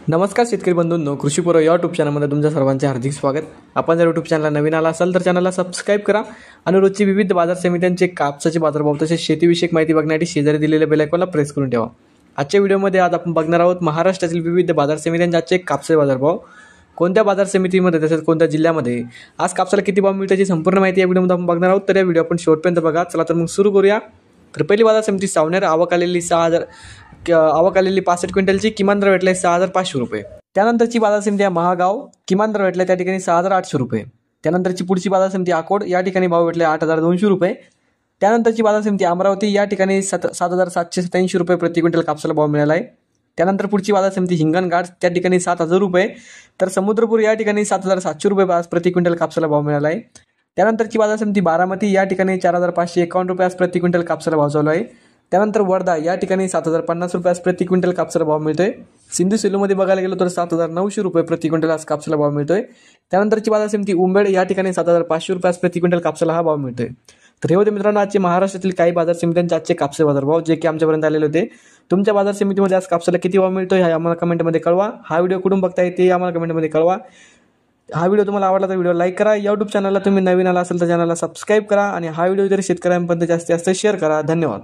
नमस्कार शेतकरी बंधूंनो, कृषीपूर्व या यूट्यूब चॅनलमध्ये तुमच्या सर्वांचे हार्दिक स्वागत। आपण जर यूट्यूब चॅनलला नवीन आला असाल तर चॅनलला सबस्क्राइब करा आणि रोजची विविध बाजार समित्यांचे कापसाचे बाजारभाव तसेच शेतीविषयक माहिती बघण्यासाठी शेजारी दिलेल्या बेल आयकॉनला प्रेस करून ठेवा। आजच्या व्हिडिओमध्ये आज आपण बघणार आहोत महाराष्ट्रातील विविध बाजार समित्यांचे आजचे कापसाचे बाजारभाव, कोणत्या बाजार समितीमध्ये तसेच कोणत्या जिल्ह्यामध्ये आज कापसाला किती भाव मिळतो याची संपूर्ण माहिती या व्हिडिओमध्ये आपण बघणार आहोत। तर या व्हिडिओ आपण शेवटपर्यंत बघा। चला तर मग सुरू करूया। तर पहिली बाजार समिती सावनेर, आवक आलेली 65 क्विंटलची, किमान दर भेटले 6500 रुपये। त्यानंतरची बाजार समिती आहे महागाव, किमान दर भेटले त्या ठिकाणी 6800 रुपये। त्यानंतरची पुढची बाजार समिती अकोट, या ठिकाणी भाव भेटले 8200 रुपये। त्यानंतरची बाजार समिती अमरावती, या ठिकाणी 7787 रुपये प्रति क्विंटल कापसाला भाव मिळाला आहे। त्यानंतर पुढची बाजार समिती हिंगणघाट, त्या ठिकाणी 7000 रुपये। तर समुद्रपूर या ठिकाणी 7700 रुपये आज प्रति क्विंटल कापसाला भाव मिळाला आहे। त्यानंतरची बाजार समिती बारामती, या ठिकाणी 4551 रुपये आज प्रति क्विंटल कापसाला भाव चालू आहे। त्यानंतर वर्धा, या ठिकाणी 7050 रुपये आज प्रति क्विंटल कापसाला भाव मिळतोय। सिंधू सेलूमध्ये बघायला गेलो तर 7900 रुपये प्रति क्विंटल आज कापसाला भाव मिळतोय। त्यानंतरची बाजार समिती उंबेड, या ठिकाणी 7500 रुपये आज प्रति क्विंटल कापसाला हा भाव मिळतोय। तर हे होते मित्रांनो आजचे महाराष्ट्रातील काही बाजार समित्यांचे आजचे कापसाचे बाजारभाव, जे की आमच्यापर्यंत आलेले होते। तुमच्या बाजार समितीमध्ये आज कापसाला किती भाव मिळतोय हे आम्हाला कमेंटमध्ये कळवा। हा व्हिडिओ कुठून बघताय ते आम्हाला कमेंटमध्ये कळवा। हा व्हिडिओ तुम्हाला आवडला तर व्हिडिओ लाईक करा। यूट्यूब चॅनलला तुम्ही नवीन आला असेल तर चॅनलला सबस्क्राइब करा आणि हा व्हिडिओ जर शेतकऱ्यांपर्यंत जास्तीत जास्त शेअर करा। धन्यवाद।